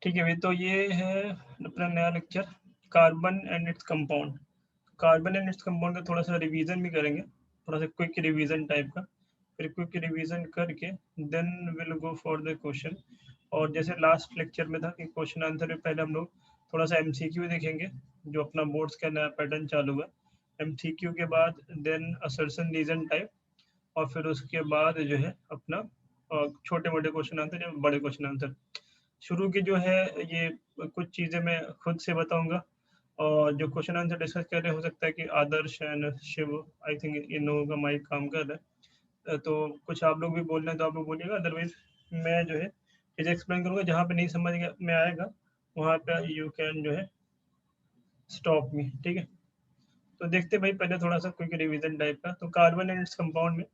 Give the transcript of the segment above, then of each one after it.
ठीक है भाई, तो ये है अपना नया lecture, carbon and its compound. Carbon and its compound का थोड़ा सा रिवीजन भी करेंगे, थोड़ा सा क्विक रिवीजन टाइप का। फिर क्विक रिवीजन करके then will go for the question. और जैसे लास्ट लेक्चर में था कि क्वेश्चन आंसर में पहले हम लोग थोड़ा सा एमसीक्यू देखेंगे, जो अपना बोर्ड्स का नया पैटर्न चालू है। एमसीक्यू के बाद देन असर्शन रीजन टाइप, और फिर उसके बाद जो है अपना छोटे मोटे क्वेश्चन आंसर या बड़े क्वेश्चन आंसर। शुरू की जो है ये कुछ चीज़ें मैं खुद से बताऊंगा, और जो क्वेश्चन आंसर डिस्कस कर रहे हैं, हो सकता है कि Adarsh and Shiv, I think इन लोगों का माइक काम कर रहा है, तो कुछ आप लोग भी बोल रहे हैं तो आप लोग बोलिएगा, अदरवाइज मैं जो है चीज़ें एक्सप्लेन करूंगा, जहाँ पे नहीं समझ में आएगा वहाँ पे यू कैन जो है स्टॉप मी, ठीक है। तो देखते भाई पहले थोड़ा सा क्विक रिवीजन टाइप का। तो कार्बन एंड इट्स कंपाउंड में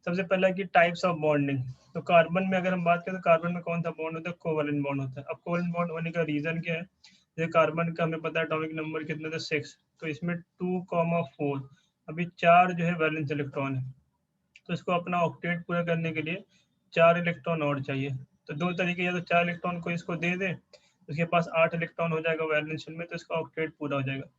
सबसे पहला कि टाइप्स ऑफ बॉन्डिंग। तो कार्बन में अगर हम बात करें तो कार्बन में कौन सा बॉन्ड होता है? कोवलेंट बॉन्ड होता है। अब कोवलेंट बॉन्ड होने का रीजन क्या है? जैसे कार्बन का हमें पता है एटॉमिक नंबर कितना था, 6, तो इसमें 2,4 अभी 4 जो है वैलेंस इलेक्ट्रॉन है, तो इसको अपना ऑक्टेट पूरा करने के लिए 4 इलेक्ट्रॉन और चाहिए। तो दो तरीके, या तो 4 इलेक्ट्रॉन को इसको दे दे, उसके पास 8 इलेक्ट्रॉन हो जाएगा वैलेंस में, तो इसका ऑक्टेट पूरा हो जाएगा।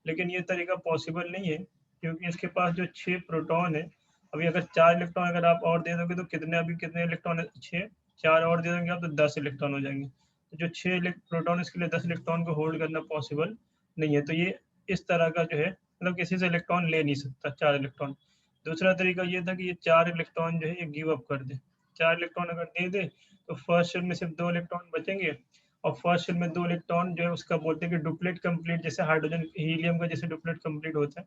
लेकिन ये तरीका पॉसिबल नहीं है, क्योंकि इसके पास जो 6 प्रोटॉन है, अभी अगर 4 इलेक्ट्रॉन अगर आप और दे दोगे तो कितने, अभी कितने इलेक्ट्रॉन है? 6, 4 और दे देंगे आप तो 10 इलेक्ट्रॉन हो जाएंगे। तो जो 6 प्रोटॉन, इसके लिए 10 इलेक्ट्रॉन को होल्ड करना पॉसिबल नहीं है। तो ये इस तरह का जो है, मतलब किसी से इलेक्ट्रॉन ले नहीं सकता 4 इलेक्ट्रॉन। दूसरा तरीका ये था कि ये 4 इलेक्ट्रॉन जो है ये गिव अप कर दे। 4 इलेक्ट्रॉन अगर दे दे तो फर्स्ट शेल में सिर्फ 2 इलेक्ट्रॉन बचेंगे, और फर्स्ट शेल में 2 इलेक्ट्रॉन जो है उसका बोलते हैं कि डुप्लेट कंप्लीट, जैसे हाइड्रोजन हीलियम का जैसे डुप्लेट कंप्लीट होता है,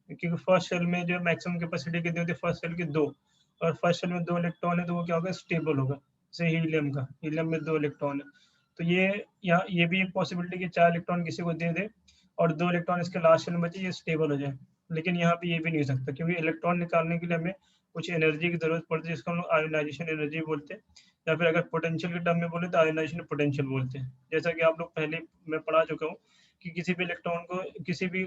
क्योंकि फर्स्ट शेल में जो मैक्सिमम कैपेसिटी कितनी होती है फर्स्ट शेल की? 2, और फर्स्ट शेल में 2 इलेक्ट्रॉन है तो वो क्या होगा? स्टेबल होगा, जैसे हीलियम में 2 इलेक्ट्रॉन है। तो ये यहाँ ये भी एक पॉसिबिलिटी कि 4 इलेक्ट्रॉन किसी को दे दे और 2 इलेक्ट्रॉन इसके लास्ट शेल में बचे, ये स्टेबल हो जाए। लेकिन यहाँ पे ये भी नहीं हो सकता, क्योंकि इलेक्ट्रॉन निकालने के लिए हमें कुछ एनर्जी की जरूरत पड़ती है, जिसको हम लोग आयोनाइजेशन एनर्जी बोलते हैं, या फिर अगर पोटेंशियल के टर्म में बोले तो आयोनाइजेशन पोटेंशियल बोलते हैं। जैसा कि आप लोग पहले मैं पढ़ा चुका हूँ कि किसी भी इलेक्ट्रॉन को, किसी भी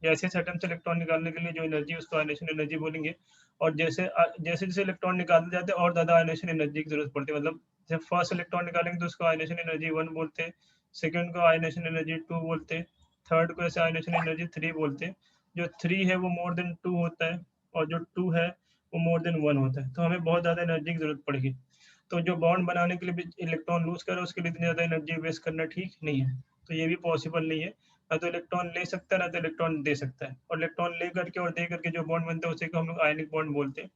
ऐसे एटम से इलेक्ट्रॉन निकालने के लिए जो एनर्जी, उसको आयोनाइजेशन एनर्जी बोलेंगे। और जैसे जैसे जैसे इलेक्ट्रॉन निकालते जाते हैं और ज्यादा आयोनाइजेशन एनर्जी की जरूरत पड़ती है। मतलब जब फर्स्ट इलेक्ट्रॉन निकालेंगे तो उसको आयोनाइजेशन एनर्जी 1 बोलते हैं, सेकंड को आयोनाइजेशन एनर्जी 2 बोलते हैं, थर्ड को ऐसे आयोनाइजेशन एनर्जी 3 बोलते हैं। जो 3 है वो मोर देन 2 होता है, और जो 2 है वो मोर देन 1 होता है। तो हमें बहुत ज़्यादा एनर्जी की ज़रूरत पड़ेगी। तो जो बॉन्ड बनाने के लिए भी इलेक्ट्रॉन लूज करे, उसके लिए इतनी ज़्यादा एनर्जी वेस्ट करना ठीक नहीं है। तो ये भी पॉसिबल नहीं है, ना तो इलेक्ट्रॉन ले सकता है ना तो इलेक्ट्रॉन दे सकता है। और इलेक्ट्रॉन ले करके और दे करके जो बॉन्ड बनता है उसे को हम लोग आयनिक बॉन्ड बोलते हैं।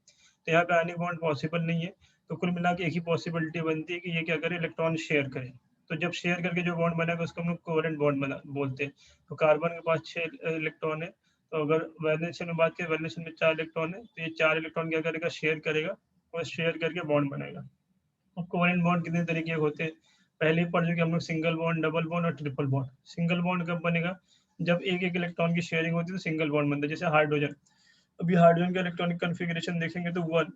तो यहाँ पे आयनिक बॉन्ड पॉसिबल नहीं है। तो कुल मिला के एक ही पॉसिबिलिटी बनती है कि ये क्या करे, इलेक्ट्रॉन शेयर करे। तो जब शेयर करके जो बॉन्ड बनेगा उसको हम लोग कोवेलेंट बॉन्ड बना बोलते हैं। तो कार्बन के पास 6 इलेक्ट्रॉन है, तो अगर वैलेंशन में बात करें, वैलेंशन में 4 इलेक्ट्रॉन है, तो ये 4 इलेक्ट्रॉन क्या करेगा? शेयर करेगा, और शेयर करके बॉन्ड बनाएगा। अब कोवेलेंट बॉन्ड कितने तरीके के होते हैं? पहले ही पढ़ चुके हम लोग, सिंगल बॉन्ड, डबल बॉन्ड और ट्रिपल बॉन्ड। सिंगल बॉन्ड कब बनेगा? जब एक एक इलेक्ट्रॉन की शेयरिंग होती है तो सिंगल बॉन्ड बनता है। जैसे हाइड्रोजन, अभी हाइड्रोजन का इलेक्ट्रॉनिक कन्फिग्रेशन देखेंगे तो 1,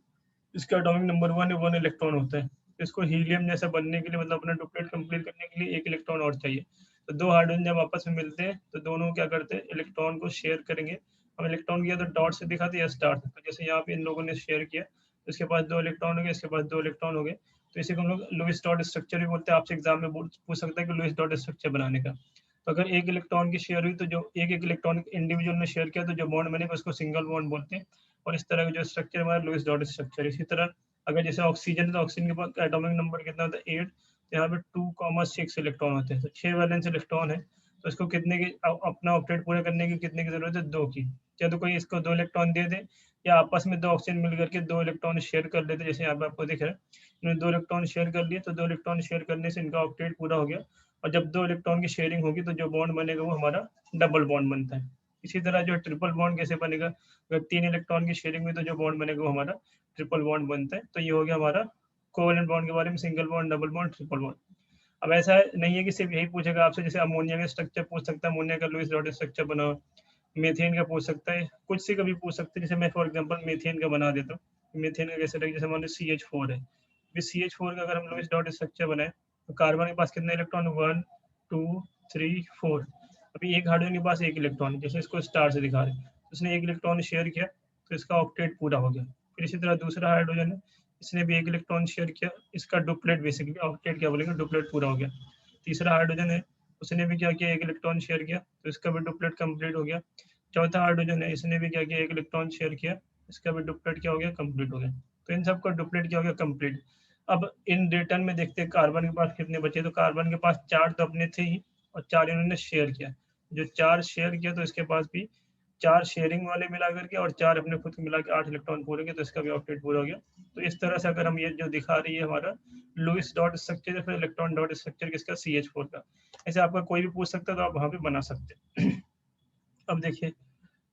इसका एटॉमिक नंबर 1 है, 1 इलेक्ट्रॉन होता है। इसको हीलियम जैसा बनने के लिए, मतलब अपना डुप्लेट कंप्लीट करने के लिए 1 इलेक्ट्रॉन और चाहिए। तो 2 हाइड्रोजन जब आपस में मिलते हैं तो दोनों क्या करते हैं? इलेक्ट्रॉन को शेयर करेंगे। हम इलेक्ट्रॉन किया तो डॉट से दिखाते हैं या स्टार से। तो जैसे यहाँ पे इन लोगों ने शेयर किया, तो इसके पास 2 इलेक्ट्रॉन हो गए, इसके पास 2 इलेक्ट्रॉन हो गए। तो इसी को हम लोग लुईस डॉट स्ट्रक्चर भी बोलते हैं। आपसे एग्जाम में पूछ सकता है कि लुईस डॉट स्ट्रक्चर बनाने का। तो अगर एक इलेक्ट्रॉन की शेयर हुई तो जो एक एक इलेक्ट्रॉन इंडिविजुअल ने शेयर किया, तो जो बॉन्ड बनेगा उसको सिंगल बॉन्ड बोलते हैं। और इस तरह का जो स्ट्रक्चर हमारा लुईस डॉट स्ट्रक्चर। इसी तरह अगर जैसे ऑक्सीजन है तो ऑक्सीजन के पास एटॉमिक नंबर कितना होता है? 8। तो यहाँ पे 2,6 इलेक्ट्रॉन होते हैं, तो 6 वैलेंस इलेक्ट्रॉन है। तो इसको कितने की, अपना ऑक्टेट पूरा करने की कितने की जरूरत है? 2 की। या तो कोई इसको 2 इलेक्ट्रॉन दे दे, या आपस में 2 ऑक्सीजन मिल करके 2 इलेक्ट्रॉन शेयर कर लेते, जैसे यहाँ पे आपको दिख रहा है इन्होंने 2 इलेक्ट्रॉन शेयर कर लिए, तो 2 इलेक्ट्रॉन शेयर करने से इनका ऑक्टेट पूरा हो गया। और जब 2 इलेक्ट्रॉन की शेयरिंग होगी तो जो बॉन्ड बनेगा वो हमारा डबल बॉन्ड बनता है। इसी तरह जो ट्रिपल बॉन्ड कैसे बनेगा? अगर 3 इलेक्ट्रॉन की शेयरिंग हुई तो जो बॉन्ड बनेगा वो हमारा ट्रिपल बॉन्ड बनता है। तो ये हो गया हमारा कोवेलेंट बॉन्ड के बारे में, single bond, double bond, triple bond. अब ऐसा नहीं है कि सिर्फ यही पूछेगा आपसे, जैसे अमोनिया का स्ट्रक्चर पूछ सकता है, अमोनिया का लुईस डॉट स्ट्रक्चर बनाओ। मीथेन का पूछ सकता है, कुछ से कभी पूछ सकते हैं। जैसे मैं फॉर एग्जांपल मीथेन का बना देता हूँ। मीथेन का कैसे रहेगा? जैसे मान लो CH4 है, CH4 का अगर हम लुईस डॉट स्ट्रक्चर बनाए तो कार्बन के पास कितने इलेक्ट्रॉन? 1, 2, 3, 4। अभी एक हाइड्रोजन के पास 1 इलेक्ट्रॉन है, जैसे इसको स्टार से दिखा रहे हैं, उसने 1 इलेक्ट्रॉन शेयर किया तो इसका ऑक्टेट पूरा हो गया। फिर इसी तरह दूसरा हाइड्रोजन है, इसने भी 1 इलेक्ट्रॉन शेयर किया, इसका डुप्लेट, बेसिकली ऑक्टेट क्या बोलेंगे, डुप्लेट पूरा हो गया। तीसरा हाइड्रोजन है, उसने भी क्या किया, एक इलेक्ट्रॉन शेयर किया, तो इसका भी डुप्लेट कंप्लीट हो गया। चौथा हाइड्रोजन है, इसने भी क्या किया, एक इलेक्ट्रॉन शेयर किया, इसका भी डुप्लेट क्या हो गया, कंप्लीट हो गया। तो इन सबका डुप्लेट क्या हो गया, कंप्लीट। अब इन रिटर्न में देखते हैं कार्बन के पास कितने बचे, तो कार्बन के पास 4 तो अपने थे ही, और 4 इन्होंने शेयर किया। जो 4 शेयर किया तो इसके पास भी 4 शेयरिंग वाले मिला करके और 4 अपने खुद के मिला के 8 इलेक्ट्रॉन पूरे के, तो इसका भी ऑक्टेट पूरा हो गया। तो इस तरह से अगर हम ये जो दिखा रही है हमारा लुईस डॉट स्ट्रक्चर या फिर इलेक्ट्रॉन डॉट स्ट्रक्चर किसका, CH4 का। ऐसे आपका कोई भी पूछ सकता है तो आप वहाँ पे बना सकते हैं। अब देखिए,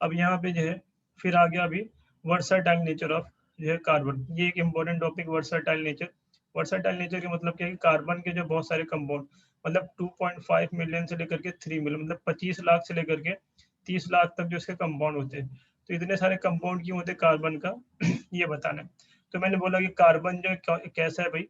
अब यहाँ पे जो है फिर आ गया अभी वर्सटाइल नेचर ऑफ जो है कार्बन। ये एक important topic, versatile nature. Versatile nature के मतलब क्या है कि कार्बन के जो बहुत सारे कंपाउंड, मतलब 2.5 मिलियन से लेकर के 3 मिलियन, मतलब 25 लाख से लेकर के 30 लाख तक जो इसके कंपाउंड होते हैं। तो इतने सारे कंपाउंड क्यों होते हैं कार्बन का, ये बताना है। तो मैंने बोला कि कार्बन जो है कैसा है भाई,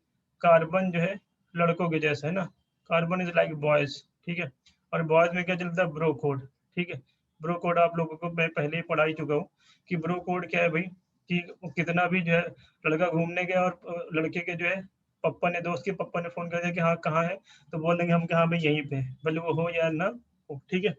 कार्बन जो है लड़कों के जैसा है ना, कार्बन इज लाइक बॉयज, ठीक है। और बॉयज में क्या चलता है, ब्रो कोड, ठीक है। ब्रो कोड आप लोगों को मैं पहले ही पढ़ा ही चुका हूँ कि ब्रो कोड क्या है भाई, कि कितना भी जो है लड़का घूमने गया और लड़के के जो है पप्पा ने, दोस्त के पप्पा ने फोन कर दिया कि हाँ कहाँ है, तो बोल देंगे हम कहाँ भाई यहीं पे, भले वो हो या ना हो, ठीक है।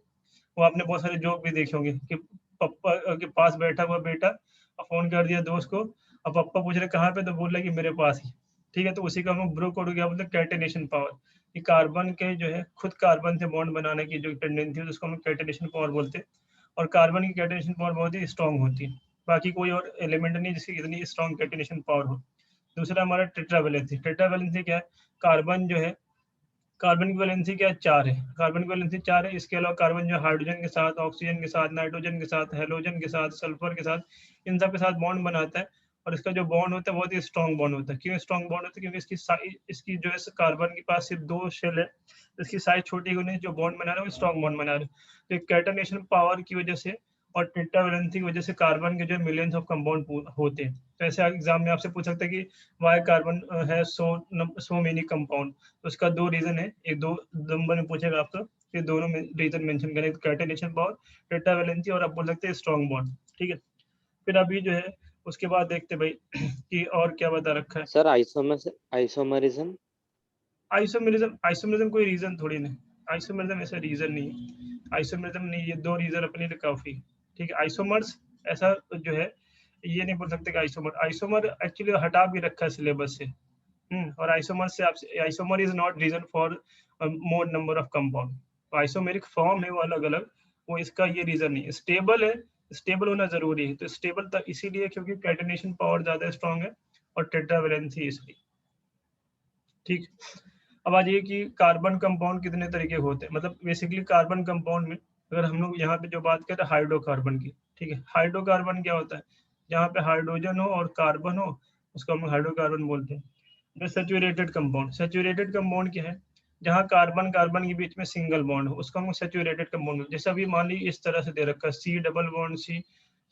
वो आपने बहुत सारे जोक भी देखे होंगे कि पप्पा के पास बैठा हुआ बेटा और फोन कर दिया दोस्त को, और पप्पा पूछ रहे कहाँ पे, तो बोल रहे कि मेरे पास ही, ठीक है। तो उसी का हम ब्रो कोड हो गया, मतलब कैटेनेशन पावर, कि कार्बन के जो है खुद कार्बन से बॉन्ड बनाने की जो टेंडेंसी है उसको हम कैटेनेशन पावर बोलते हैं। और कार्बन की कैटेनेशन पावर बहुत ही स्ट्रांग होती है, बाकी कोई और एलिमेंट नहीं जिसकी इतनी स्ट्रांग कैटेनेशन पावर हो। दूसरा हमारा टेट्रावैलेंसी। टेट्रावैलेंसी क्या है, कार्बन जो है, कार्बन की वैलेंसी क्या है, 4 है। कार्बन की वैलेंसी 4 है। इसके अलावा कार्बन जो हाइड्रोजन के साथ, ऑक्सीजन के साथ, नाइट्रोजन के साथ, हेलोजन के साथ, सल्फर के साथ, इन सब के साथ बॉन्ड बनाता है। और इसका जो बॉन्ड होता है बहुत ही स्ट्रॉन्ग बॉन्ड होता है। क्यों स्ट्रॉन्ग बॉन्ड होता है, क्योंकि इसकी जो है कार्बन के पास सिर्फ 2 शेल है, इसकी साइज छोटी होने जो बॉन्ड बना रहा है वो स्ट्रॉन्ग बॉन्ड बना रहा है। तो कैटनेशन पावर की वजह से और टेट्रावैलेंसी की वजह से कार्बन के जो मिलियंस ऑफ कंपाउंड होते हैं। तो ऐसे एग्जाम में आपसे पूछ सकते हैं कि वाई कार्बन है सो मेनी कंपाउंड। तो उसका 2 रीजन है, एक 2 नंबर में पूछेगा आपको, फिर दोनों में रीजन मेंशन करें, कैटेनेशन पावर, टेट्रावैलेंसी, और आप बोल सकते हैं स्ट्रॉन्ग बॉन्ड, ठीक है। फिर अभी जो है उसके बाद देखते भाई कि और क्या बता रखा है। Sir isomerism. आइसोमरिज्म कोई रीजन थोड़ी नहीं, आइसोमरिज्म ऐसा रीजन नहीं है। आइसोमरिज्म नहीं, ये 2 रीजन अपने लिए काफी, ठीक है। आइसोमर्स ऐसा जो है ये नहीं बोल सकते कि आइसोमर एक्चुअली हटा भी रखा है सिलेबस से। और आइसोमर से आपसे, isomer is not reason for more number of compound. तो आइसोमेरिक फॉर्म है वो अलग अलग, वो इसका ये रीजन नहीं है। स्टेबल है, स्टेबल होना जरूरी है। तो स्टेबल तक इसीलिए क्योंकि कैटेनेशन पावर ज्यादा स्ट्रांग है और टेट्रावैलेंसी इसलिए, ठीक। अब आ जाइए कि कार्बन कंपाउंड कितने तरीके के होते हैं। मतलब बेसिकली कार्बन कंपाउंड में अगर हम लोग यहाँ पे जो बात करें हाइड्रोकार्बन की, ठीक है। हाइड्रोकार्बन क्या होता है, जहाँ पे हाइड्रोजन हो और कार्बन हो उसको हम हाइड्रोकार्बन बोलते हैं। जो सेचुरेटेड कंपाउंड, सेचुरेटेड कंपाउंड क्या है, जहाँ कार्बन कार्बन के बीच में सिंगल बॉन्ड हो उसको हम सेचुरेटेड कंपाउंड। जैसे अभी मान लीजिए इस तरह से दे रखा है, C double bond C,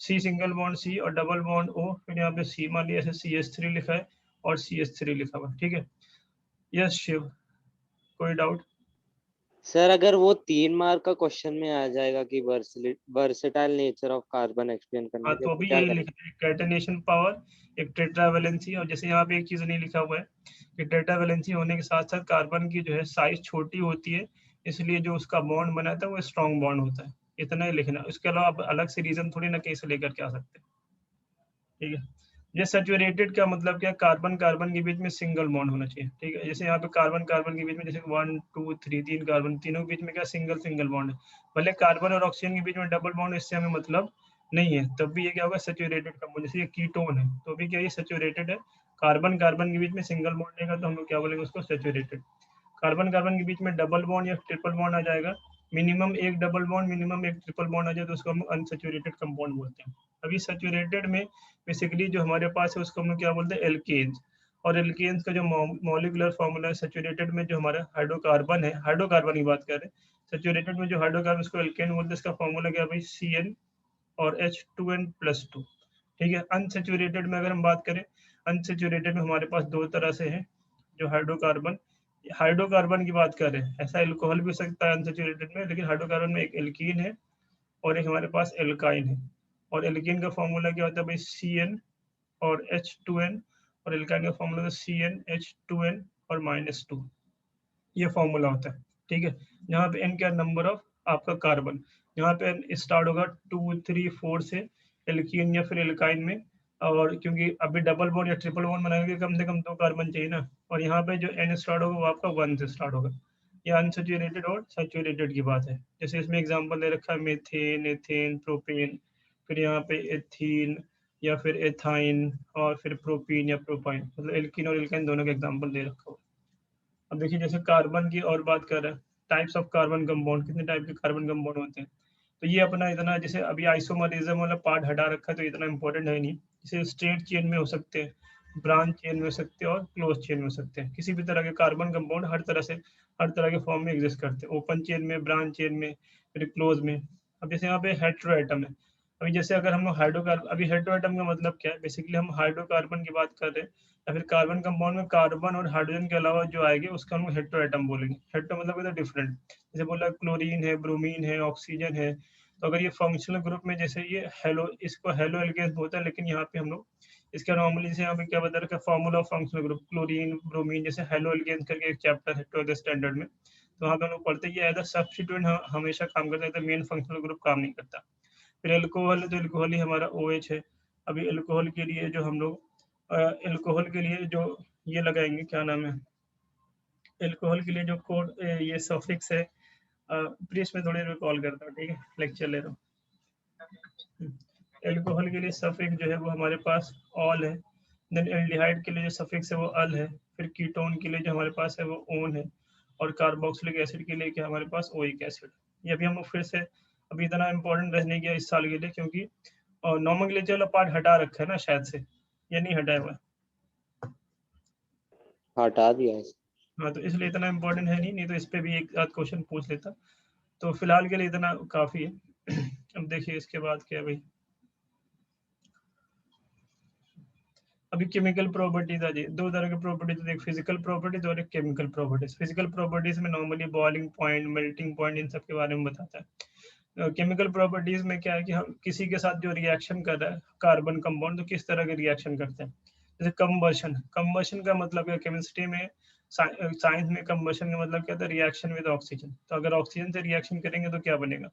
C single bond C और डबल बॉन्ड ओ, फिर यहाँ पे सी मान लीजिए ऐसे CH3 लिखा है और CH3 लिखा हुआ है, ठीक है। यस शिव, कोई डाउट? सर अगर वो 3 मार्क का क्वेश्चन में आ जाएगा कि versatile nature of carbon explain हाँ करने के, तो तो अभी क्या यही करें? लिखा है, कैटेनेशन पावर, एक टेट्रावैलेंसी, और जैसे यहाँ पे एक चीज नहीं लिखा हुआ है कि टेट्रावैलेंसी होने के साथ साथ कार्बन की जो है साइज छोटी होती है, इसलिए जो उसका बॉन्ड बनाता है वो स्ट्रॉन्ग बॉन्ड होता है। इतना ही लिखना, उसके अलावा आप अलग से रीजन थोड़ी ना कहीं से लेकर के आ सकते हैं, ठीक है। ये सैचुरेटेड का मतलब क्या, कार्बन कार्बन के बीच में सिंगल बॉन्ड होना चाहिए, ठीक है। जैसे यहाँ पे कार्बन कार्बन के बीच में जैसे 1 2 3 3 कार्बन, तीनों के बीच में क्या सिंगल सिंगल बॉन्ड है। भले कार्बन और ऑक्सीजन के बीच में डबल बॉन्ड, इससे हमें मतलब नहीं है, तब भी ये क्या होगा, सैचुरेटेड कंपाउंड। जैसे ये कीटोन है तो भी क्या ये सैचुरेटेड है, कार्बन कार्बन के बीच में सिंगल बॉन्ड रहेगा तो हम लोग क्या बोलेंगे उसको, सैचुरेटेड। कार्बन कार्बन के बीच में डबल बॉन्ड या ट्रिपल बॉन्ड आ जाएगा, मिनिमम एक डबल बॉन्ड मिनिमम एक ट्रिपल बॉन्ड आ जाए तो उसको हम अनसैचुरेटेड कंपाउंड बोलते हैं। अभी सैचुरेटेड में बेसिकली जो हमारे पास है उसको हम लोग क्या बोलते हैं, एल्केन्स। और एल्केन्स का जो मॉलिक्यूलर फॉर्मूला है सैचुरेटेड में, जो हमारा हाइड्रोकार्बन है, हाइड्रोकार्बन की बात करें, सैचुरेटेड में जो हाइड्रोकार्बन उसको एल्केन बोलते हैं। इसका फॉर्मूला क्या भाई, CN और H2N+2, ठीक है। अनसेचुरेटेड में अगर हम बात करें, अनसेचुरेटेड में हमारे पास 2 तरह से है जो हाइड्रोकार्बन, हाइड्रोकार्बन की बात करें, ऐसा एल्कोहल भी हो सकता है अनसेचुरेटेड में, लेकिन हाइड्रोकार्बन में एक एल्कीन है और एक हमारे पास एल्काइन है। और एल्कीन का फॉर्मूला क्या होता है भाई, CN और H2N, और एल्काइन का फॉर्मूला Cn H2N और -2, ये फॉर्मूला होता है, ठीक है। यहाँ पे n क्या नंबर ऑफ आपका कार्बन, यहाँ पे n स्टार्ट होगा 2, 3, 4 से एल्कीन या फिर एल्काइन में, और क्योंकि अभी डबल बॉन्ड या ट्रिपल बॉन्ड बनाने के कम से कम 2 कार्बन चाहिए ना, और यहाँ पे जो n स्टार्ट होगा वो आपका 1 से स्टार्ट होगा। ये अनसैचुरेटेड और सैचुरेटेड की बात है। जैसे इसमें एग्जांपल दे रखा है मीथेन, एथेन, प्रोपेन, फिर यहाँ पे एथीन या फिर एथाइन, और फिर प्रोपीन या प्रोपाइन, मतलब एल्कीन और एल्काइन दोनों का एग्जांपल दे रखा हो। अब देखिए जैसे कार्बन की और बात कर रहे हैं, टाइप्स ऑफ कार्बन कंपाउंड, कितने टाइप के कार्बन कंपाउंड होते हैं। तो ये अपना इतना, जैसे अभी आइसोमरिज्म वाला पार्ट हटा रखा है तो इतना इंपॉर्टेंट है नहीं। जैसे स्ट्रेट चेन में हो सकते हैं, ब्रांच चेन में हो सकते हैं, और क्लोज चेन में हो सकते हैं। किसी भी तरह के कार्बन कंपाउंड हर तरह के फॉर्म में एग्जिस्ट करते हैं, ओपन चेन में, ब्रांच चेन में, फिर क्लोज में। अब जैसे यहाँ पे हेटेरोएटम है, अभी जैसे अगर हम लोग हाइड्रोकार्बन, अभी हेटेरोएटम का मतलब क्या है, बेसिकली हम हाइड्रोकार्बन की बात कर रहे हैं, या फिर कार्बन कंपाउंड में कार्बन और हाइड्रोजन के अलावा जो आएंगे उसका हम हेटेरोएटम बोलेंगे। हेटेरो मतलब डिफरेंट, जैसे बोला क्लोरीन है, ब्रोमीन है, ऑक्सीजन है। तो अगर ये फंक्शनल ग्रुप में, जैसे ये हेलो, इसको हेलो एल्केन बोलते हैं, लेकिन यहाँ पे हम लोग इसका नॉर्मली जैसे यहाँ पे क्या बता रखा है, formula of functional group, chlorine, bromine, जैसे हेलो एल्केन करके एक चैप्टर है 12th स्टैंडर्ड में, तो वहाँ पे हम लोग पढ़ते हैं ये एज अ सब्स्टिट्यूएंट हमेशा काम करता है, तो मेन फंक्शनल ग्रुप काम नहीं करता। फिर एल्कोहल है, तो एल्कोहल ही हमारा OH है। अभी एल्कोहल के लिए जो हम लोग एल्कोहल के लिए जो ये लगाएंगे, क्या नाम है, एल्कोहल के लिए जो कोड, ये सफिक्स है, प्लीज मैं थोड़ी देर कॉल करता हूँ, ठीक है, लेक्चर ले रहा हूँ। एल्कोहल के लिए सफिक्स जो है वो हमारे पास ऑल है। देन एल्डिहाइड के लिए जो सफिक्स है वो अल है। फिर कीटोन के लिए जो हमारे पास है वो ओन है। और कार्बोक्सिलिक एसिड के लिए क्या हमारे पास ओइक एसिड। ये भी हम लोग फिर से, अभी इतना इंपॉर्टेंट रहने गया इस साल के लिए, क्योंकि नॉमेनक्लेचर वाला पार्ट हटा रखा है ना शायद से, ये नहीं हटाया हुआ। हटा दिया है। हाँ, तो इसलिए इतना इम्पोर्टेंट है नहीं तो इस पे भी एक आध क्वेश्चन पूछ लेता। तो फिलहाल के लिए इतना काफी है। अब देखिए इसके बाद क्या है भाई, अभी केमिकल प्रॉपर्टीज आ जाए। दो तरह की प्रॉपर्टीज, एक फिजिकल प्रॉपर्टीज और एक केमिकल प्रॉपर्टीज। फिजिकल प्रॉपर्टीज में normally boiling point, melting point, इन सब के बारे में बताता है। केमिकल प्रॉपर्टीज में क्या है कि हम किसी के साथ जो रिएक्शन कर रहा है कार्बन कंपाउंड, तो किस तरह के रिएक्शन करते हैं। जैसे कंबशन, कंबशन का मतलब है केमिस्ट्री में, साइंस में कंबशन का मतलब क्या था, रिएक्शन विद ऑक्सीजन। तो अगर ऑक्सीजन से रिएक्शन करेंगे तो क्या बनेगा।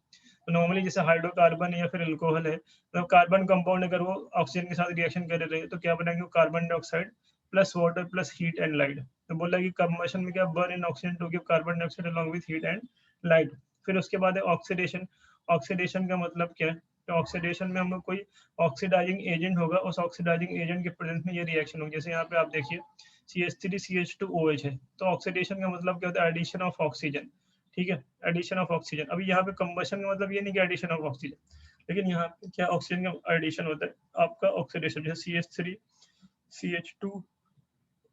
तो नॉर्मली जैसे हाइड्रोकार्बन या फिर अल्कोहल है, मतलब कार्बन कंपाउंड अगर वो ऑक्सीजन के साथ रिएक्शन कर रहे हैं तो क्या बनाएंगे, carbon dioxide plus water plus heat and light. तो बोला कि कंबशन में क्या, burn in oxygen to give carbon dioxide along with heat and light. फिर उसके बाद है ऑक्सीडेशन। ऑक्सीडेशन का मतलब क्या है, तो ऑक्सीडेशन में हम लोग कोई ऑक्सीडाइजिंग एजेंट होगा, उस ऑक्सीडाइजिंग एजेंट के प्रेजेंस में ये रिएक्शन होगी। जैसे यहाँ पे आप देखिए CH3CH2OH है, तो ऑक्सीडेशन का मतलब क्या होता है, एडिशन ऑफ ऑक्सीजन, ठीक है, एडिशन ऑफ ऑक्सीजन। अभी यहाँ पे कंबशन का मतलब ये नहीं कि एडिशन ऑफ ऑक्सीजन, लेकिन यहाँ पे क्या ऑक्सीजन का एडिशन होता है, आपका ऑक्सीडेशन, जैसे CH3CH2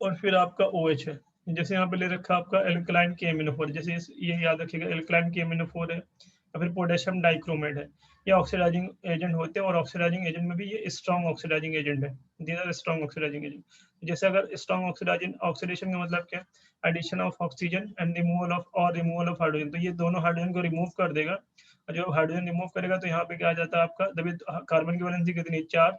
और फिर आपका OH है। जैसे यहाँ पे ले रखा आपका एल्कलाइन KMnO4, जैसे ये याद रखिएगा, एल्कलाइन KMnO4 है, या फिर पोटेशियम डाइक्रोमेट है। ये ऑक्सीडाइजिंग एजेंट होते हैं, और ऑक्सीडाइजिंग एजेंट में भी ये स्ट्रॉन्ग ऑक्सीडाइजिंग एजेंट है। These are strong oxidising agent. जैसे अगर स्ट्रॉन्ग ऑक्सीडाइजिंग, ऑक्सीडेशन का मतलब क्या है, addition of oxygen and removal of hydrogen. तो ये दोनों हाइड्रोजन को रिमूव कर देगा, और जब हाइड्रोजन रिमूव करेगा तो यहाँ पे क्या आ जाता है आपका, तभी कार्बन की वैलेंसी कितनी, 4।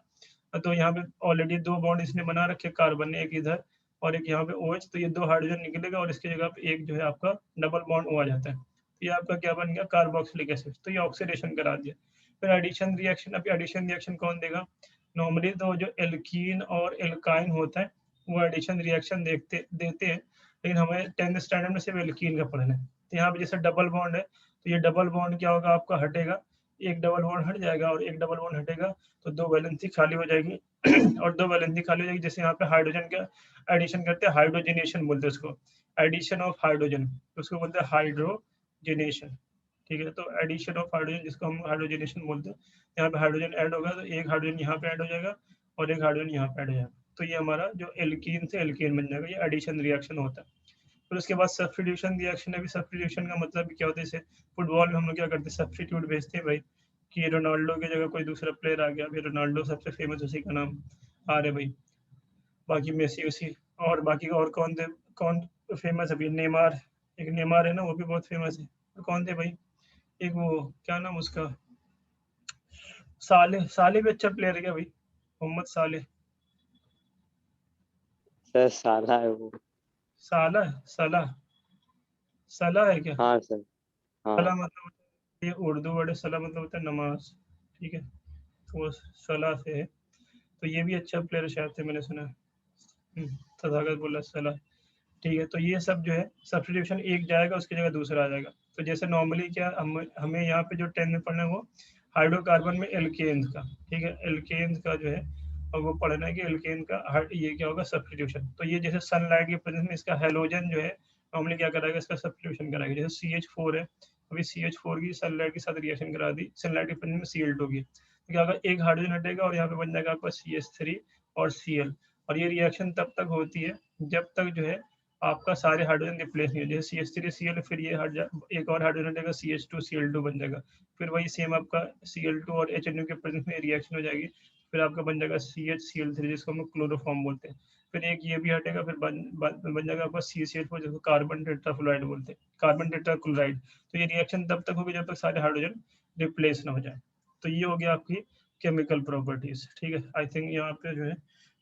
तो यहाँ पे ऑलरेडी 2 बॉन्ड इसने बना रखे, कार्बन ने एक इधर और एक यहाँ पे OH, तो ये 2 हाइड्रोजन निकलेगा और इसकी जगह पे एक जो है आपका डबल बॉन्ड O आ जाता है। तो ये आपका क्या बन गया, कार्बोक्सिलिक एसिड। तो ये ऑक्सीडेशन करा दिया। फिर एडिशन रिएक्शन। अब एडिशन रिएक्शन कौन देगा, नॉर्मली तो जो एल्कीन और एल्काइन होता है वो एडिशन रिएक्शन देते हैं, लेकिन हमें 10th स्टैंडर्ड में सिर्फ एल्कीन का पढ़ना है। तो यहाँ पे जैसे डबल बॉन्ड है, तो ये डबल बॉन्ड क्या होगा आपका, हटेगा, एक डबल बॉन्ड हट जाएगा और एक डबल बॉन्ड हटेगा, तो 2 वैलेंसी खाली हो जाएगी। और 2 वैलेंसी खाली हो जाएगी। जैसे यहाँ पे हाइड्रोजन का एडिशन करते हैं, हाइड्रोजनेशन बोलते हैं उसको, एडिशन ऑफ हाइड्रोजन, तो उसको बोलते हैं हाइड्रोजनेशन, ठीक है। तो एडिशन ऑफ हाइड्रोजन जिसको हम हाइड्रोजनेशन बोलते हैं, यहाँ पे हाइड्रोजन ऐड होगा तो एक हाइड्रोजन यहाँ पे ऐड हो जाएगा और एक हाइड्रोजन यहाँ पे ऐड हो जाएगा। तो ये हमारा जो एल्कीन से एल्केन बन जाएगा, ये एडिशन रिएक्शन होता है। फिर उसके बाद सब्स्टिट्यूशन रिएक्शन है। सब्स्टिट्यूशन का मतलब क्या होता है, जैसे फुटबॉल में हम लोग क्या करते हैं, सब्स्टिट्यूट भेजते हैं भाई, कि रोनाल्डो की जगह कोई दूसरा प्लेयर आ गया, फिर रोनाल्डो सबसे फेमस, उसी का नाम आ रहे भाई, बाकी मेसी उसी, और बाकी और कौन फेमस अभी, नेमार, एक नेमार है ना, वो भी बहुत फेमस है। और कौन थे भाई, एक वो क्या नाम उसका, साले, साले भी अच्छा प्लेयर है क्या भाई, मोहम्मद साले, सर साला है वो। साला, साला, सला है क्या? हाँ सर। सला हाँ मतलब होता है, ये उर्दू वर्ड है, सला मतलब होता है नमाज, ठीक है, तो वो सला से है। तो ये भी अच्छा प्लेयर शायद से मैंने सुना है। तथागत बोला सला, ठीक है। तो ये सब जो है सब्स्टिट्यूशन एक जाएगा, उसकी जगह दूसरा आ जाएगा। तो जैसे नॉर्मली क्या हमें यहाँ पे जो 10 में पढ़ना है वो हाइड्रोकार्बन में एल्केन्स का, ठीक है, एल्केन्स का जो है और वो पढ़ना है कि एल्केन का ये क्या होगा सब्स्टिट्यूशन। तो ये जैसे सनलाइट के प्रेजेंस में इसका हेलोजन जो है नॉर्मली क्या कराएगा, इसका सब्स्टिट्यूशन कराएगा। जैसे CH4 है, अभी CH4 की सनलाइट के साथ रिएक्शन करा दी, सनलाइट के प्रेजेंस में Cl2 होगी, तो क्या होगा, एक हाइड्रोजन हटेगा और यहाँ पे बन जाएगा आपका CH3 और Cl। और ये रिएक्शन तब तक होती है जब तक जो है आपका सारे हाइड्रोजन रिप्लेस नहीं हो, जैसे CH3Cl, फिर ये हट जा, एक और हाइड्रोजन हटेगा CH2Cl2 बन जाएगा, फिर वही सेम आपका Cl2 और HNO के प्रेजेंस में रिएक्शन हो जाएगी, फिर आपका बन जाएगा CHCl3 जिसको हम क्लोरोफॉर्म बोलते हैं, फिर एक ये भी हटेगा, फिर बन जाएगा आपका CCl4 जिसको कार्बन टेट्राफ्लोराइड बोलते हैं, कार्बन टेट्राक्लोराइड। तो ये रिएक्शन तब तक होगी जब तक सारे हाइड्रोजन रिप्लेस ना हो जाए। तो ये हो गया आपकी केमिकल प्रॉपर्टीज, ठीक है। आई थिंक यहाँ पे जो है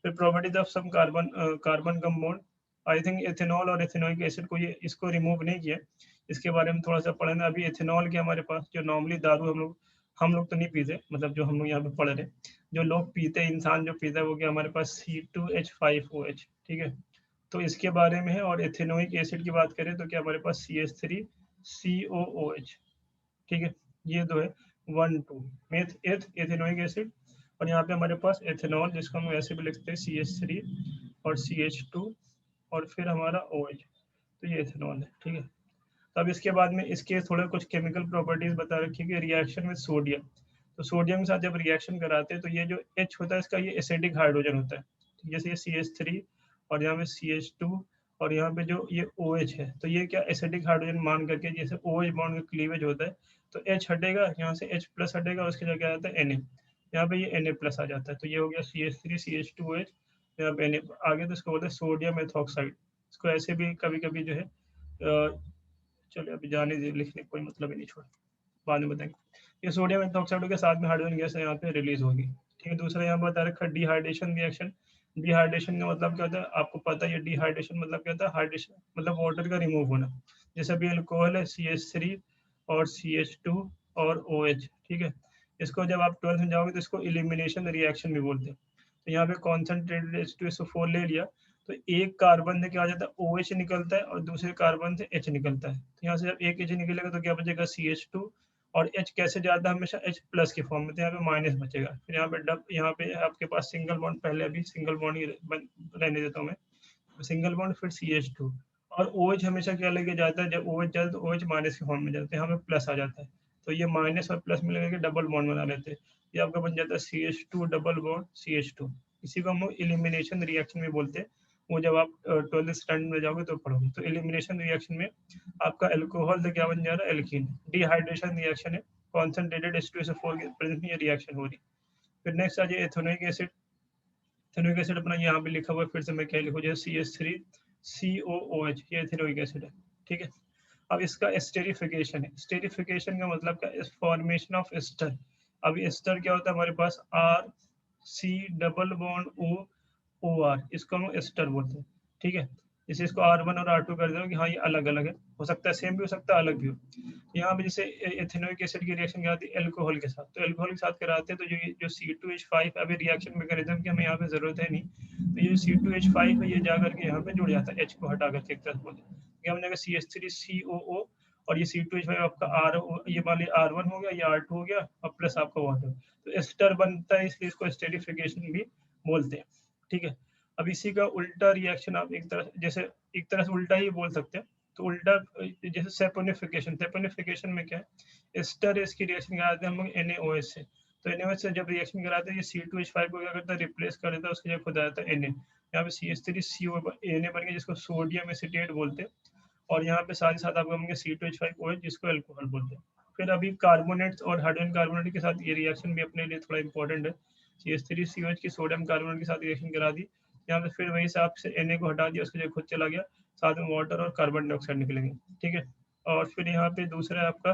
फिर properties of some carbon compound, I think ethanol और एथेनोइक एसिड को ये इसको रिमूव नहीं किया, इसके बारे में थोड़ा सा पढ़ना। अभी एथेनॉल के हमारे पास जो नॉर्मली दारू हम लोग तो नहीं पीते, मतलब जो हम लोग यहाँ पे पढ़ रहे, जो लोग पीते हैं, इंसान जो पीता है वो क्या हमारे पास C2H5OH, ठीक है। तो इसके बारे में है। और एथेनोइक एसिड की बात करें तो क्या हमारे पास CH3COOH, ठीक है। ये दो है, 1 2 मेथ एथ एथेनोइक एसिड, और यहाँ पे हमारे पास एथेनॉल जिसको हम ऐसे भी लिखते हैं CH3 और CH2 और फिर हमारा OH, तो ये एथेनॉल है, ठीक है। तब इसके बाद में इसके थोड़े कुछ केमिकल प्रॉपर्टीज बता रखी है कि रिएक्शन विद सोडियम, तो सोडियम के साथ जब रिएक्शन कराते हैं तो ये जो H होता है इसका ये एसिडिक हाइड्रोजन होता है, तो जैसे ये CH3 और यहाँ पे CH2 और यहाँ पे जो ये OH है, तो ये क्या एसिडिक हाइड्रोजन मान करके, जैसे OH बॉन्ड का क्लीवेज होता है तो H हटेगा, यहाँ से H प्लस हटेगा, उसके जगह आ जाता है Na, यहाँ पे ये Na प्लस आ जाता है, तो ये हो गया CH3 CH2OH, यहाँ पे Na आगे, तो इसको बोलते हैं सोडियम एथॉक्साइड। इसको ऐसे भी कभी कभी जो है चलिए अभी जाने दीजिए, लिखने का कोई मतलब ही नहीं, छोड़ बाद में बताएंगे। ये सोडियम एथॉक्साइड के साथ में हाइड्रोजन गैस यहाँ पे रिलीज होगी, ठीक है। दूसरा यहाँ पर बता रखा है डिहाइड्रेशन रिएक्शन। डिहाइड्रेशन का मतलब क्या होता है, आपको पता है, ये डिहाइड्रेशन मतलब क्या होता है, हाइड्रेशन मतलब वाटर का रिमूव होना। जैसे अभी अल्कोहल है CH3 और CH2 और OH, ठीक है। इसको जब आप 12th में जाओगे तो इसको इलिमिनेशन रिएक्शन भी बोलते हैं। तो यहाँ पे कॉन्सेंट्रेटेड H2SO4 ले लिया, तो एक कार्बन से क्या हो जाता है, OH निकलता है और दूसरे कार्बन से H निकलता है। तो यहाँ से जब एक H निकलेगा तो क्या बचेगा CH2, और H कैसे जाता है हमेशा H प्लस के फॉर्म में, तो यहाँ पे माइनस बचेगा। फिर यहाँ पे आपके पास सिंगल बॉन्ड, पहले अभी सिंगल बॉन्ड ही रहने देता हूँ मैं, सिंगल बॉन्ड फिर CH2, और OH हमेशा क्या लेके जाता है, जब OH जाता है तो OH माइनस के फॉर्म में जाता है, यहाँ पे प्लस आ जाता है, तो ये माइनस और प्लस मिलकर के डबल बॉन्ड बना लेते हैं। ये आपका बन जाता है CH2 डबल बॉन्ड CH2। इसी को हम लोग इलिमिनेशन रिएक्शन में बोलते हैं। वो जब आप 12th स्टैंडर्ड में जाओगे तो पढ़ोगे। तो एलिमिनेशन रिएक्शन में आपका अल्कोहल से क्या बन जा रहा है, एल्कीन। डिहाइड्रेशन रिएक्शन है, कॉन्सेंट्रेटेड H2SO4 के प्रेजेंस में ये रिएक्शन हो रही। फिर नेक्स्ट आ जाए एथेनोइक एसिड। एथेनोइक एसिड अपना यहाँ पे लिखा हुआ है, फिर से मैं क्या लिखूँ, जैसे CH3COOH, ये एथेनोइक एसिड है, ठीक है। अब इसका स्टेरिफिकेशन है। स्टेरिफिकेशन का मतलब क्या, इस फॉर्मेशन ऑफ एस्टर। अब एस्टर क्या होता है हमारे पास, R C double bond OR, इसको हम एस्टर बोलते हैं, ठीक है। जैसे इसको R1 और R2 कर दो कि हाँ ये अलग अलग है, हो सकता है सेम भी हो सकता है अलग भी हो। यहाँ पे जैसे एथेनोइक एसिड की रिएक्शन कराती है अल्कोहल के साथ, तो अल्कोहल के साथ कराते हैं तो जो C2H5 अभी रिएक्शन मैकेनिज्म की हमें यहाँ पे जरूरत है नहीं, तो ये C2H5 है ये जाकर के यहाँ पे जुड़ जाता है, H को हटा करके एक तरफ बोलते हैं, क्या बन जाएगा CH3COO, और ये C2H5 आपका ये मान लिया R1 हो गया, ये R2 हो गया, और प्लस आपका वाटर, तो एस्टर बनता है, इसलिए इसको स्टेरिफिकेशन भी बोलते हैं, ठीक है। अब इसी का उल्टा रिएक्शन आप एक तरह से उल्टा ही बोल सकते हैं। तो उल्टा जैसे सेपोनिफिकेशन, सेपोनिफिकेशन में क्या है, एस्टर इसकी रिएक्शन कराते हैं हम लोग NaOH से, तो NaOH से जब रिएक्शन कराते हैं ये C2H5 को क्या करता है, रिप्लेस कर देता है, उसके जगह खुद आ जाता है Na। यहाँ पे CH3CO Na बन गया, जिसको सोडियम एसिटेट बोलते हैं, और यहाँ पे साथ ही साथ आपको मिलेंगे C2H5OH जिसको अल्कोहल बोलते हैं। फिर अभी कार्बोनेट्स और हाइड्रोजन कार्बोनेट के साथ ये रिएक्शन भी अपने लिए थोड़ा इंपॉर्टेंट है। CH3COH की सोडियम कार्बोनेट के साथ रिएक्शन करा दी, यहाँ पे फिर वही से आपसे Na को हटा दिया, उसके जगह खुद चला गया, साथ में वाटर और कार्बन डाइऑक्साइड निकलेंगे, ठीक है। और फिर यहाँ पे दूसरा आपका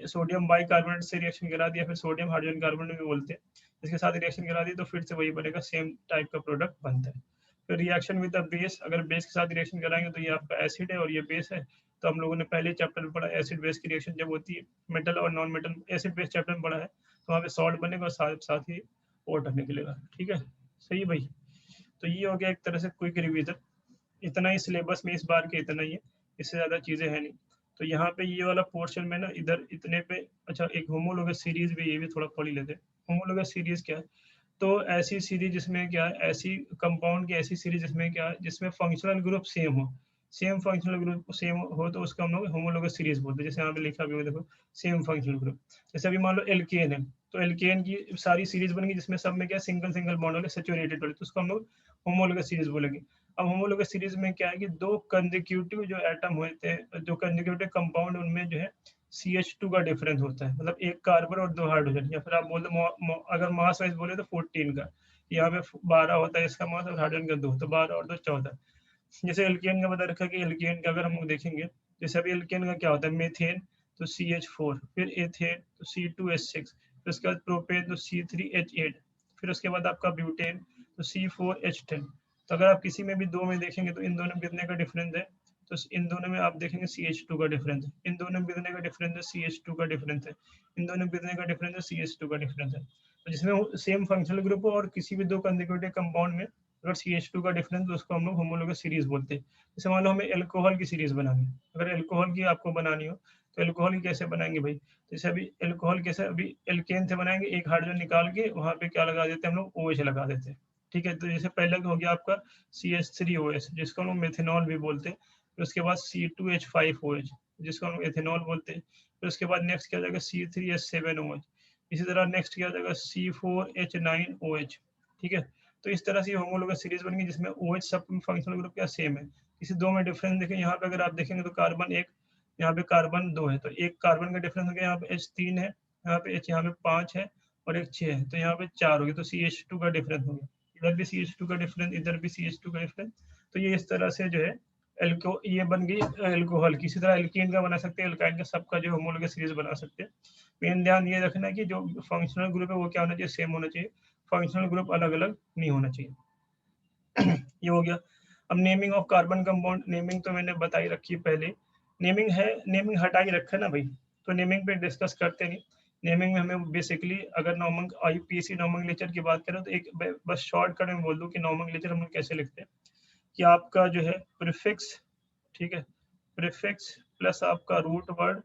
सोडियम बाइकार्बोनेट से रिएक्शन करा दिया, फिर सोडियम हाइड्रोजन कार्बोनेट भी बोलते हैं, इसके साथ रिएक्शन करा दी तो फिर से वही बनेगा, सेम टाइप का प्रोडक्ट बनता है। फिर रिएक्शन विद द बेस, अगर बेस के साथ रिएक्शन कराएंगे तो ये आपका एसिड है और ये बेस है, तो हम लोगों ने पहले चैप्टर में पढ़ा एसिड बेस की रिएक्शन जब होती है मेटल और non metal, acid base chapter में पढ़ा है, तो वहाँ पे सॉल्ट बनेगा और साथ ही वाटर निकलेगा। ठीक है, सही भाई। तो ये हो गया एक तरह से क्विक रिवीजन, इतना ही सिलेबस में इस बार के इतना ही है, इससे ज़्यादा चीज़ें हैं नहीं। तो यहाँ पे ये वाला पोर्शन में ना इधर इतने पे, अच्छा एक होमोलोगस सीरीज भी, ये भी थोड़ा पढ़ ही लेते हैं। होमोलोगस सीरीज क्या है? तो ऐसी सीरीज जिसमें क्या है, ऐसी कंपाउंड की ऐसी सीरीज जिसमें क्या है, जिसमें फंक्शनल ग्रुप सेम हो, सेम फंक्शनल ग्रुप सेम हो तो उसका हम लोग होमोलोगस सीरीज बोलते हैं। जैसे यहाँ पे लिखा भी हो देखो, सेम फंक्शनल ग्रुप। जैसे अभी मान लो एल्केन है, तो एल्केन की सारी सीरीज बनेगी जिसमें सब में क्या सिंगल सिंगल बॉन्ड वाले सैचुरेटेड वाले, तो उसको हम लोग होमोलोगस सीरीज बोलेंगे। अब होमोलोगस सीरीज में क्या है कि दो कंसेक्यूटिव जो एटम होते हैं, जो कंसेक्यूटिव कंपाउंड, उनमें जो है CH2 का डिफरेंस होता है, मतलब एक कार्बन और 2 हाइड्रोजन, या फिर आप बोल दो अगर मास वाइज बोले तो 14 का, यहाँ पे 12 होता है इसका मास और हाइड्रोजन का 2, तो 12 और 2 14। जैसे एल्केन का बता रखा कि एल्केन का अगर हम लोग देखेंगे, जैसे अभी एल्केन का क्या होता है, मेथेन तो CH4, फिर एथेन तो C2H6, फिर उसके बाद प्रोपेन तो C3H8, फिर उसके बाद आपका ब्यूटेन तो C4H10। तो अगर आप किसी में भी दो में देखेंगे तो इन दोनों में कितने का डिफरेंस है, तो इन दोनों में आप देखेंगे CH2 का डिफरेंस है, इन दोनों में कितने का डिफरेंस है, CH2 का डिफरेंस है, इन दोनों में कितने का डिफरेंस है, CH2 का डिफरेंस है। तो जिसमें सेम फंक्शनल ग्रुप हो और किसी भी दो कंसेक्यूटिव कंपाउंड में अगर CH2 का डिफरेंस, तो उसको हम लोग होमोलोगस सीरीज बोलते हैं। जैसे मान लो हमें एल्कोहल की सीरीज बनानी है, अगर एल्कोहल की आपको बनानी हो तो एल्कोहल की कैसे बनाएंगे भाई, जैसे अभी एल्कोहल कैसे, अभी एल्केन से बनाएंगे, एक हाइड्रोजन निकाल के वहाँ पे क्या लगा देते हैं हम लोग, OH लगा देते हैं। ठीक है, तो जैसे पहले हो गया आपका CH3OH जिसको हम लोग मेथेनॉल भी बोलते हैं, फिर उसके बाद C2H5OH जिसको हम लोग एथेनॉल बोलते हैं, फिर उसके बाद नेक्स्ट क्या हो जाएगा C3H7OH, इसी तरह नेक्स्ट क्या हो जाएगा C4H9OH। ठीक है, तो इस तरह से होमोलोगस सीरीज बन गई जिसमें OH सब फंक्शनल ग्रुप क्या सेम है। किसी दो में डिफरेंस देखें, यहाँ पे अगर आप देखेंगे तो कार्बन एक, यहाँ पे कार्बन 2 है, तो एक कार्बन का डिफरेंस हो गया, यहाँ पे H3 है, यहाँ पे H, यहाँ पे 5 है और एक 6 है, तो यहाँ पे 4 हो गया, तो CH2 का डिफरेंस हो गया, इधर भी CH2 का डिफरेंस, इधर भी CH2 का डिफरेंस। तो ये इस तरह से जो है ये बन गई एल्कोहल की। इसी तरह एल्कीन का बना सकते हैं, एल्काइन का, सबका जो होमोलोगस सीरीज बना सकते हैं। मेन ध्यान ये रखना है कि जो फंक्शनल ग्रुप है वो क्या होना चाहिए, सेम होना चाहिए, फंक्शनल ग्रुप अलग अलग नहीं होना चाहिए। ये हो गया। अब naming of carbon compound, naming तो मैंने बता ही रखी है पहले, नेमिंग है, नेमिंग हटा ही रखा है ना भाई, तो नेमिंग पे डिस्कस करते नहीं। नेमिंग में हमें बेसिकली अगर IUPAC नॉमेनक्लेचर की बात करें तो एक बस शॉर्टकट में बोल दूं कि नॉमेनक्लेचर हम लोग कैसे लिखते हैं कि आपका जो है प्रीफिक्स, ठीक है, प्रीफिक्स प्लस आपका रूट वर्ड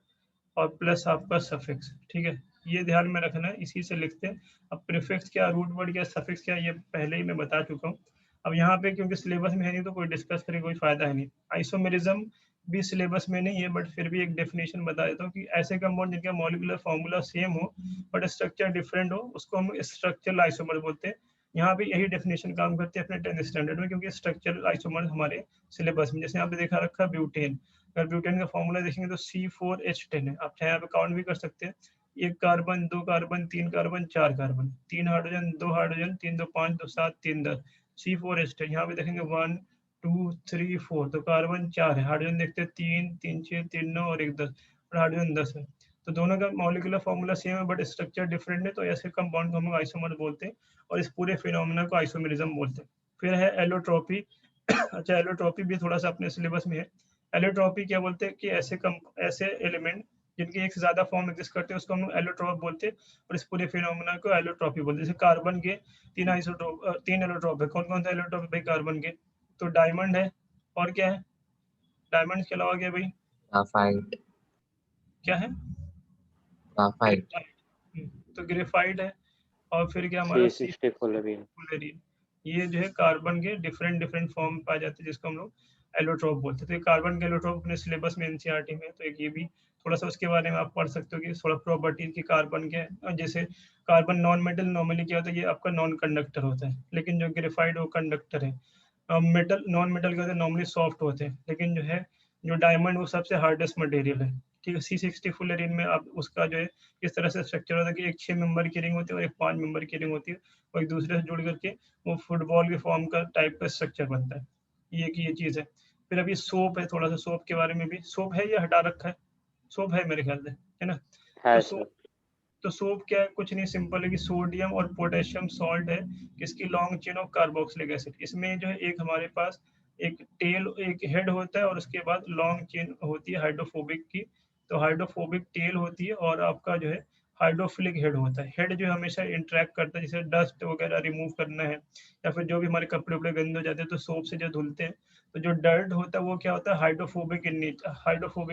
और प्लस आपका सफिक्स। ठीक है, ये ध्यान में रखना है, इसी से लिखते हैं। अब प्रीफिक्स क्या, रूट वर्ड क्या, सफिक्स क्या, ये पहले ही मैं बता चुका हूँ। अब यहाँ पे क्योंकि सिलेबस में है नहीं तो कोई डिस्कस करे कोई फायदा है नहीं। आइसोमेरिज्म भी सिलेबस में नहीं है, बट फिर भी एक डेफिनेशन बता देता हूँ कि ऐसे कंपाउंड जिनका मॉलिक्यूलर फॉर्मूला सेम हो बट स्ट्रक्चर डिफरेंट हो उसको हम स्ट्रक्चरल आइसोमर बोलते हैं। यहाँ पे यही डेफिनेशन काम करते हैं अपने 10th स्टैंडर्ड में, क्योंकि स्ट्रक्चरल आइसोमर हमारे सिलेबस में, जैसे यहाँ पे देखा रखा ब्यूटेन, अगर ब्यूटेन का फॉर्मूला देखेंगे तो C4H10 है, आप चाहे यहाँ पे काउंट भी कर सकते हैं, एक कार्बन, दो कार्बन, तीन कार्बन, चार कार्बन, तीन हाइड्रोजन, दो हाइड्रोजन, तीन दो 5, दो 7, तीन 10, C4H10। यहाँ पे देखेंगे 1 2 3 4, तो कार्बन 4 है, हाइड्रोजन देखते हैं 3 3 6 3 9 और एक 10, और हाइड्रोजन 10 है। तो दोनों का मॉलिक्यूलर फॉर्मूला सेम है बट स्ट्रक्चर डिफरेंट है, तो ऐसे कंपाउंड को हम लोग आइसोमर बोलते हैं और इस पूरे फिनोमेना को आइसोमेरिज्म बोलते हैं। फिर है एलोट्रॉपी। अच्छा, एलोट्रॉपी भी थोड़ा सा अपने सिलेबस में है। एलोट्रॉपी क्या बोलते हैं कि ऐसे एलिमेंट जिनके एक से ज्यादा फॉर्म एग्जिस्ट करते हैं उसको हम एलोट्रॉप बोलते हैं और इस पूरे फिनोमेना को एलोट्रॉपी बोलते हैं। जैसे कार्बन के तीन एलोट्रॉप है, कौन कौन सा एलोट्रॉप है भाई कार्बन के, तो डायमंड है, और क्या है, डायमंड के अलावा क्या है भाई, ग्राफाइट। क्या है, ग्राफाइट। ग्रेफाइट। तो ग्रेफाइट है, और फिर क्या हमारा C60 फुलेरिन। ये जो है कार्बन के डिफरेंट डिफरेंट फॉर्म पाए जाते हैं जिसको हम लोग एलोट्रोप बोलते हैं। तो ये कार्बन के एलोट्रोप अपने सिलेबस में NCERT में, तो एक ये भी थोड़ा सा उसके बारे में आप पढ़ सकते हो कि थोड़ा प्रॉपर्टीज की कार्बन के, जैसे कार्बन नॉन मेटल नॉर्मली क्या होता है, ये आपका नॉन कंडक्टर होता है, लेकिन जो ग्रेफाइट वो कंडक्टर है। मेटल नॉन मेटल क्या होता है, नॉर्मली सॉफ्ट होते हैं, लेकिन जो है जो डायमंड वो सबसे हार्डेस्ट मटेरियल है। ठीक है, C60 फुलेरिन में आप उसका जो है इस तरह से स्ट्रक्चर होता है कि एक 6 मेंबर की रिंग होती है और एक 5 मेंबर की रिंग होती है, और एक दूसरे से जुड़ करके वो फुटबॉल के फॉर्म का टाइप का स्ट्रक्चर बनता है। ये चीज है। फिर अभी सोप है, थोड़ा सा सोप के बारे में भी, सोप है या हटा रखा है, सोप है मेरे ख्याल से, है ना। है तो सर। सोप, तो सोप क्या है, कुछ नहीं, सिंपल है कि सोडियम और पोटेशियम सॉल्ट है, किसकी long chain of carboxylic acid. इसमें जो है एक हमारे पास एक टेल, एक हेड होता है और उसके बाद लॉन्ग चेन होती है हाइड्रोफोबिक की। तो हाइड्रोफोबिक टेल होती है और आपका जो है हाइड्रोफिलिक हेड होता है। हेड जो हमेशा इंटरेक्ट करता है, जैसे डस्ट वगैरह रिमूव करना है या फिर जो भी हमारे कपड़े उपड़े गंदे हो जाते हैं तो सोप से जो धुलते हैं, तो जो डर्ट होता है वो क्या होता है, हाइड्रोफोबिक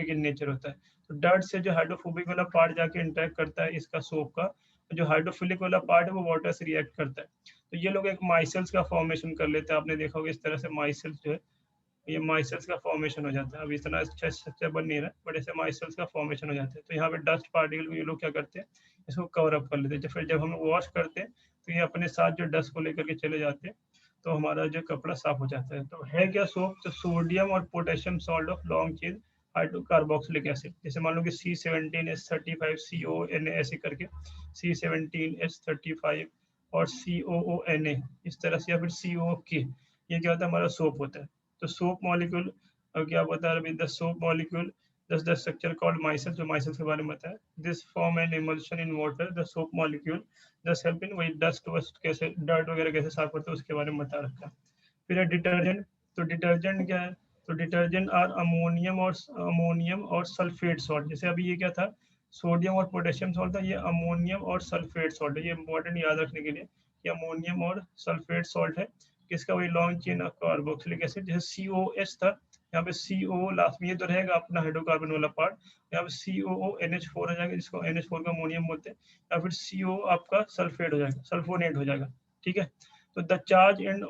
इन नेचर होता है। तो डर्ट से जो हाइड्रोफोबिक वाला पार्ट जाके इंटरेक्ट करता है इसका सोप का, जो हाइड्रोफिलिक वाला पार्ट है वो वाटर से रिएक्ट करता है। तो ये लोग एक माइसेल्स का फॉर्मेशन कर लेते हैं। आपने देखा होगा इस तरह से माइसेल्स जो है, ये माइसेल्स का फॉर्मेशन हो जाता है। अब इतना अच्छा स्ट्रक्चर बन नहीं रहा, बट ऐसे माइसेल्स का फॉर्मेशन हो जाता है। तो यहाँ पे डस्ट पार्टिकल ये लोग क्या करते हैं, इसको कवर अप कर लेते हैं। फिर जब हम वॉश करते हैं तो ये अपने साथ जो डस्ट को लेकर के चले जाते हैं, तो हमारा जो कपड़ा साफ हो जाता है। तो है क्या सोप, तो सोडियम और potassium salt of long chain hydrocarboxylic acid. जैसे मान लो कि C17H35CONA ऐसे करके C17H35 और COONA इस तरह से, या फिर COK, ये क्या होता है, हमारा सोप होता है। तो सोप मॉलिक्यूल क्या बता रहे, the soap molecule thus the structure called micelles, जो micelles के बारे में बताया, this form an emulsion in water, the soap molecule thus help in वही डस्ट वस्ट कैसे, डर्ट वगैरह कैसे साफ करते हैं उसके बारे में बता रखा है। फिर है डिटर्जेंट। तो डिटर्जेंट क्या है, तो डिटर्जेंट आर अमोनियम और सल्फेट सॉल्ट। जैसे अभी ये क्या था, सोडियम और पोटेशियम सॉल्ट था, ये अमोनियम और सल्फेट सॉल्ट है। ये इंपॉर्टेंट याद रखने के लिए कि अमोनियम और सल्फेट सॉल्ट है किसका, वही लॉन्ग चेन कार्बोक्सिलिक एसिड। जैसे COH था, यहाँ पे CO लास्ट में, ये तो रहेगा अपना हाइड्रोकार्बन वाला पार्ट, यहाँ पे COONH4 हो जाएगा, जिसको NH4 का अमोनियम बोलते हैं, या फिर CO आपका सल्फेट हो जाएगा, सल्फोनेट हो जाएगा। ठीक है, तो the charge end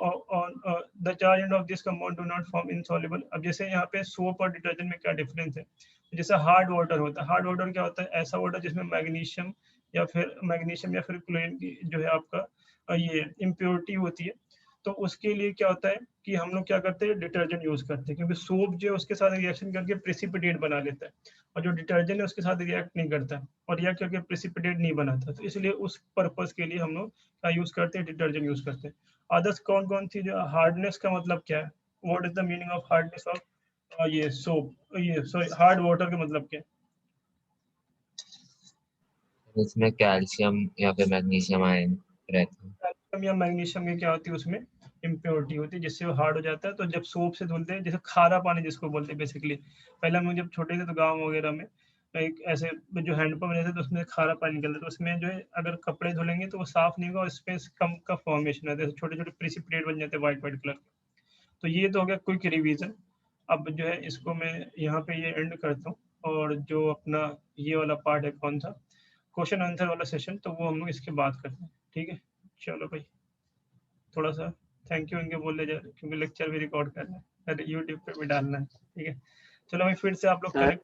of this compound do not form insoluble. अब जैसे यहाँ पे सोप और डिटर्जेंट में क्या डिफरेंस है, जैसे हार्ड वाटर होता है, हार्ड वाटर क्या होता है, ऐसा वाटर जिसमें मैग्नीशियम या फिर क्लोरीन की जो है आपका ये इम्प्योरिटी होती है। तो उसके लिए क्या होता है कि हम लोग क्या करते हैं, डिटर्जेंट यूज करते हैं, क्योंकि सोप जो है उसके साथ रिएक्शन करके प्रेसिपिटेट बना लेता है, और जो डिटर्जेंट है उसके साथ रिएक्ट नहीं करता और रिएक्ट करके प्रेसिपिटेट नहीं बनाता। तो इसलिए उस पर्पस के लिए हम लोग क्या यूज करते हैं, डिटर्जेंट यूज करते हैं। अदर्स कौन कौन सी, जो हार्डनेस का मतलब क्या है, what is the meaning of hardness of ये सोप, ये सॉरी हार्ड वाटर का मतलब क्या है। इसमें कैल्शियम या फिर मैग्नीशियम आयन रहता है। कैल्शियम या मैग्नीशियम की क्या होती है, उसमें इम्प्योरिटी होती है, जिससे वो हार्ड हो जाता है। तो जब सोप से धुलते हैं, जैसे खारा पानी जिसको बोलते हैं बेसिकली, पहले हम लोग जब छोटे थे तो गाँव वगैरह में एक ऐसे जो हैंडपम्प रहते तो उसमें खारा पानी निकलता, तो उसमें जो है अगर कपड़े धुलेंगे तो वो साफ नहीं होगा, उसमें कम का फॉर्मेशन रहता है, छोटे छोटे प्रेसिपिटेट बन जाते हैं व्हाइट व्हाइट कलर के। तो ये तो हो गया क्विक रिवीजन। अब जो है इसको मैं यहाँ पे ये एंड करता हूँ, और जो अपना ये वाला पार्ट है कौन सा, क्वेश्चन आंसर वाला सेशन, तो वो हम लोग इसके बाद करते हैं। ठीक है, चलो भाई, थोड़ा सा थैंक यू इनके बोलने जा रहे, क्योंकि लेक्चर भी रिकॉर्ड करना है, यूट्यूब पे भी डालना है। ठीक है, चलो भाई फिर से आप लोग सर कनेक्ट